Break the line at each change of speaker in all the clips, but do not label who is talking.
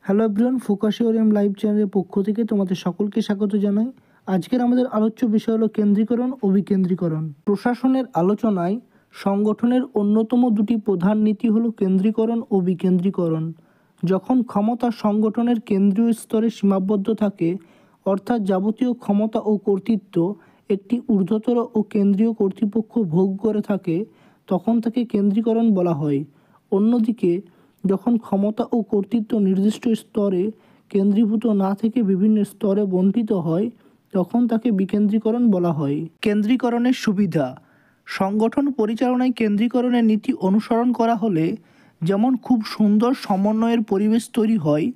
Hello everyone, ফোকাসিওরিয়াম live চ্যানেলের পক্ষ থেকে তোমাদের সকলকে স্বাগত জানাই। আজকের আমাদের আলোচ্য বিষয় হলো কেন্দ্রীকরণ ও বিকেন্দ্রীকরণ। প্রশাসনের আলোচনায় সংগঠনের অন্যতম দুটি প্রধান নীতি হলো কেন্দ্রীকরণ ও বিকেন্দ্রীকরণ। যখন ক্ষমতা সংগঠনের কেন্দ্রীয় স্তরে সীমাবদ্ধ থাকে, অর্থাৎ যাবতীয় ক্ষমতা ও কর্তৃত্ব একটি ঊর্ধ্বতর ও কেন্দ্রীয় কর্তৃপক্ষ ভোগ করে থাকে, তখন তাকে কেন্দ্রীকরণ বলা হয়। অন্যদিকে যখন ক্ষমতা ও কর্তৃত্ব নির্দিষ্ট স্তরে কেন্দ্রীভূত না থেকে বিভিন্ন স্তরে বণ্টিত হয়, তখন তাকে বিকেন্দ্রীকরণ বলা হয়। কেন্দ্রীকরণের সুবিধা: সংগঠন পরিচালনায় কেন্দ্রীকরণের নীতি অনুসরণ করা হলে যেমন খুব সুন্দর সমন্বয়ের পরিবেশ তৈরি হয়,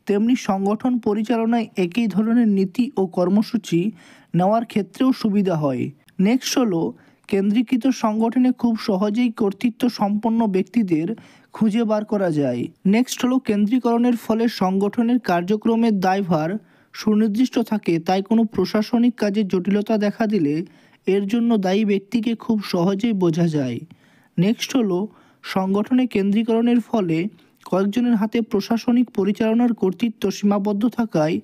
তেমনি সংগঠন পরিচালনায় একই ধরনের নীতি ও কর্মসূচি নেওয়ার ক্ষেত্রেও সুবিধা হয়। নেক্সট হলো, কেন্দ্রীকৃত সংগঠনে খুব সহজেই কর্তৃত্ব সম্পন্ন ব্যক্তিদের খুঁজে বার করা যায়। নেক্সট হলো, কেন্দ্রীকরণের ফলে সংগঠনের কার্যক্রমের দায়ভার সুনির্দিষ্ট থাকে, তাই কোনো প্রশাসনিক কাজে জটিলতা দেখা দিলে এর জন্য দায়ী ব্যক্তিকে খুব সহজেই বোঝা যায়। নেক্সট হলো, সংগঠনে কেন্দ্রীকরণের ফলে কয়েকজনের হাতে প্রশাসনিক পরিচালনার কর্তৃত্ব সীমাবদ্ধ থাকায়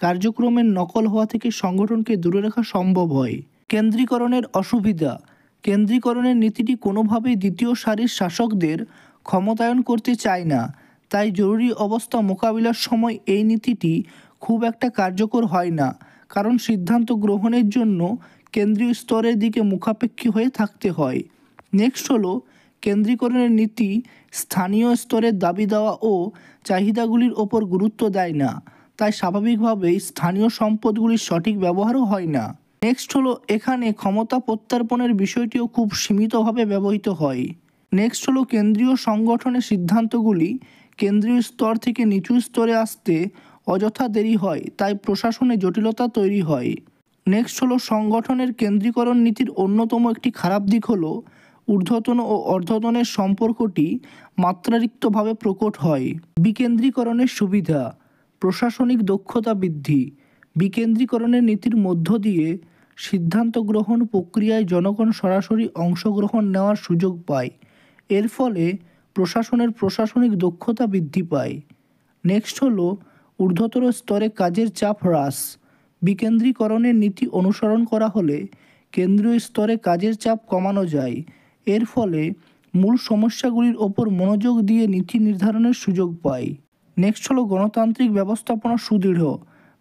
কার্যক্রমের নকল হওয়া থেকে সংগঠনকে দূরে রাখা সম্ভব হয়। কেন্দ্রীকরণের অসুবিধা: কেন্দ্রীকরণের নীতিটি কোনোভাবেই দ্বিতীয় সারির শাসকদের ক্ষমতায়ন করতে চায় না, তাই জরুরি অবস্থা মোকাবিলার সময় এই নীতিটি খুব একটা কার্যকর হয় না, কারণ সিদ্ধান্ত গ্রহণের জন্য কেন্দ্রীয় স্তরের দিকে মুখাপেক্ষী হয়ে থাকতে হয়। নেক্সট হলো, কেন্দ্রীকরণের নীতি স্থানীয় স্তরের দাবি দেওয়া ও চাহিদাগুলির ওপর গুরুত্ব দেয় না, তাই স্বাভাবিকভাবেই স্থানীয় সম্পদগুলির সঠিক ব্যবহারও হয় না। নেক্সট হলো, এখানে ক্ষমতা প্রত্যর্পণের বিষয়টিও খুব সীমিতভাবে ব্যবহৃত হয়। নেক্সট হলো, কেন্দ্রীয় সংগঠনের সিদ্ধান্তগুলি কেন্দ্রীয় স্তর থেকে নিচু স্তরে আসতে অযথা দেরি হয়, তাই প্রশাসনে জটিলতা তৈরি হয়। নেক্সট হলো, সংগঠনের কেন্দ্রীকরণ নীতির অন্যতম একটি খারাপ দিক হলো ঊর্ধ্বতন ও অর্ধতনের সম্পর্কটি মাত্রাতিরিক্তভাবে প্রকট হয়। বিকেন্দ্রীকরণের সুবিধা: প্রশাসনিক দক্ষতা বৃদ্ধি। বিকেন্দ্রীকরণের নীতির মধ্য দিয়ে সিদ্ধান্ত গ্রহণ প্রক্রিয়ায় জনগণ সরাসরি অংশগ্রহণ নেওয়ার সুযোগ পায়। এর ফলে প্রশাসনের প্রশাসনিক দক্ষতা বৃদ্ধি পায়। নেক্সট হলো, ঊর্ধ্বতর স্তরে কাজের চাপ হ্রাস। বিকেন্দ্রীকরণের নীতি অনুসরণ করা হলে কেন্দ্রীয় স্তরে কাজের চাপ কমানো যায়। এর ফলে মূল সমস্যাগুলির ওপর মনোযোগ দিয়ে নীতি নির্ধারণের সুযোগ পায়। নেক্সট হলো, গণতান্ত্রিক ব্যবস্থাপনা সুদৃঢ়।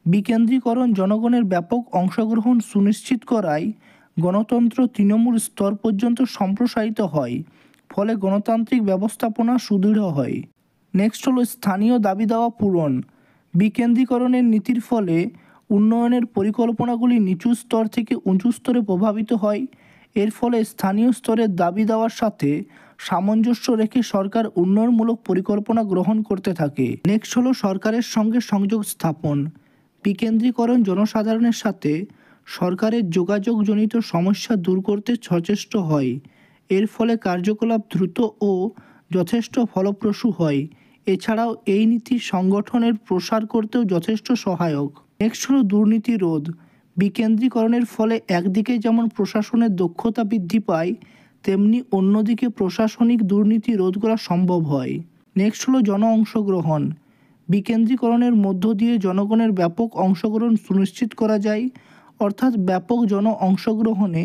বিকেন্দ্রীকরণ জনগণের ব্যাপক অংশগ্রহণ সুনিশ্চিত করায় গণতন্ত্র তৃণমূল স্তর পর্যন্ত সম্প্রসারিত হয়, ফলে গণতান্ত্রিক ব্যবস্থাপনা সুদৃঢ় হয়। নেক্সট হলো, স্থানীয় দাবি দেওয়া পূরণ। বিকেন্দ্রীকরণের নীতির ফলে উন্নয়নের পরিকল্পনাগুলি নিচু স্তর থেকে উঁচু স্তরে প্রভাবিত হয়। এর ফলে স্থানীয় স্তরের দাবি দেওয়ার সাথে সামঞ্জস্য রেখে সরকার উন্নয়নমূলক পরিকল্পনা গ্রহণ করতে থাকে। নেক্সট হলো, সরকারের সঙ্গে সংযোগ স্থাপন। বিকেন্দ্রীকরণ জনসাধারণের সাথে সরকারের যোগাযোগজনিত সমস্যা দূর করতে সচেষ্ট হয়। এর ফলে কার্যকলাপ দ্রুত ও যথেষ্ট ফলপ্রসূ হয়। এছাড়াও এই নীতি সংগঠনের প্রসার করতেও যথেষ্ট সহায়ক। নেক্সট হলো, দুর্নীতি রোধ। বিকেন্দ্রীকরণের ফলে একদিকে যেমন প্রশাসনের দক্ষতা বৃদ্ধি পায়, তেমনি অন্যদিকে প্রশাসনিক দুর্নীতি রোধ করা সম্ভব হয়। নেক্সট হলো, জন অংশগ্রহণ। বিকেন্দ্রীকরণের মধ্য দিয়ে জনগণের ব্যাপক অংশগ্রহণ সুনিশ্চিত করা যায়, অর্থাৎ ব্যাপক জন অংশগ্রহণে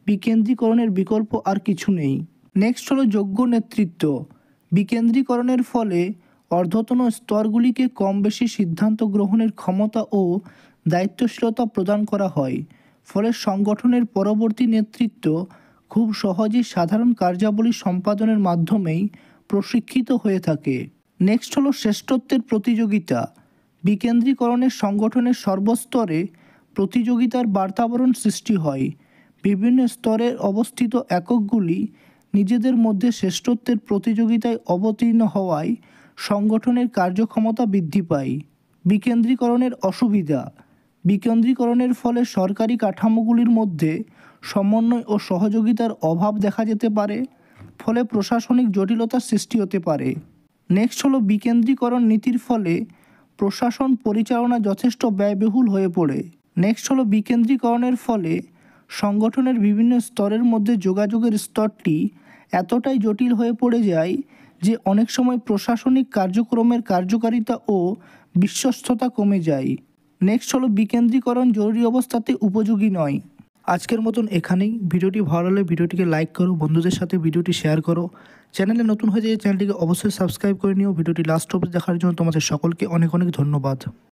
বিকেন্দ্রীকরণের বিকল্প আর কিছু নেই। নেক্সট হলো, যোগ্য নেতৃত্ব। বিকেন্দ্রীকরণের ফলে ঊর্ধ্বতন স্তরগুলিকে কম বেশি সিদ্ধান্ত গ্রহণের ক্ষমতা ও দায়িত্বশীলতা প্রদান করা হয়, ফলে সংগঠনের পরবর্তী নেতৃত্ব খুব সহজেই সাধারণ কার্যাবলী সম্পাদনের মাধ্যমেই প্রশিক্ষিত হয়ে থাকে। নেক্সট হলো, শ্রেষ্ঠত্বের প্রতিযোগিতা। বিকেন্দ্রীকরণের সংগঠনের সর্বস্তরে প্রতিযোগিতার বাতাবরণ সৃষ্টি হয়। বিভিন্ন স্তরে অবস্থিত এককগুলি নিজেদের মধ্যে শ্রেষ্ঠত্বের প্রতিযোগিতায় অবতীর্ণ হওয়ায় সংগঠনের কার্যক্ষমতা বৃদ্ধি পায়। বিকেন্দ্রীকরণের অসুবিধা: বিকেন্দ্রীকরণের ফলে সরকারি কাঠামোগুলির মধ্যে সমন্বয় ও সহযোগিতার অভাব দেখা যেতে পারে, ফলে প্রশাসনিক জটিলতার সৃষ্টি হতে পারে। নেক্সট হলো, বিকেন্দ্রীকরণ নীতির ফলে প্রশাসন পরিচালনা যথেষ্ট ব্যয়বহুল হয়ে পড়ে। নেক্সট হলো, বিকেন্দ্রীকরণের ফলে সংগঠনের বিভিন্ন স্তরের মধ্যে যোগাযোগের স্তরটি এতটাই জটিল হয়ে পড়ে যায় যে অনেক সময় প্রশাসনিক কার্যক্রমের কার্যকারিতা ও বিশ্বস্ততা কমে যায়। নেক্সট হলো বিকেন্দ্রীকরণ জরুরি অবস্থাতে উপযোগী নয়। আজকের মতন এখানেই। ভিডিওটি ভালো লাগলে ভিডিওটিকে লাইক করো, বন্ধুদের সাথে ভিডিওটি শেয়ার করো। চ্যানেলে নতুন হয়ে যায় চ্যানেলটিকে অবশ্যই সাবস্ক্রাইব করে নিও। ভিডিওটি লাস্ট অবধি দেখার জন্য তোমাদের সকলকে অনেক অনেক ধন্যবাদ।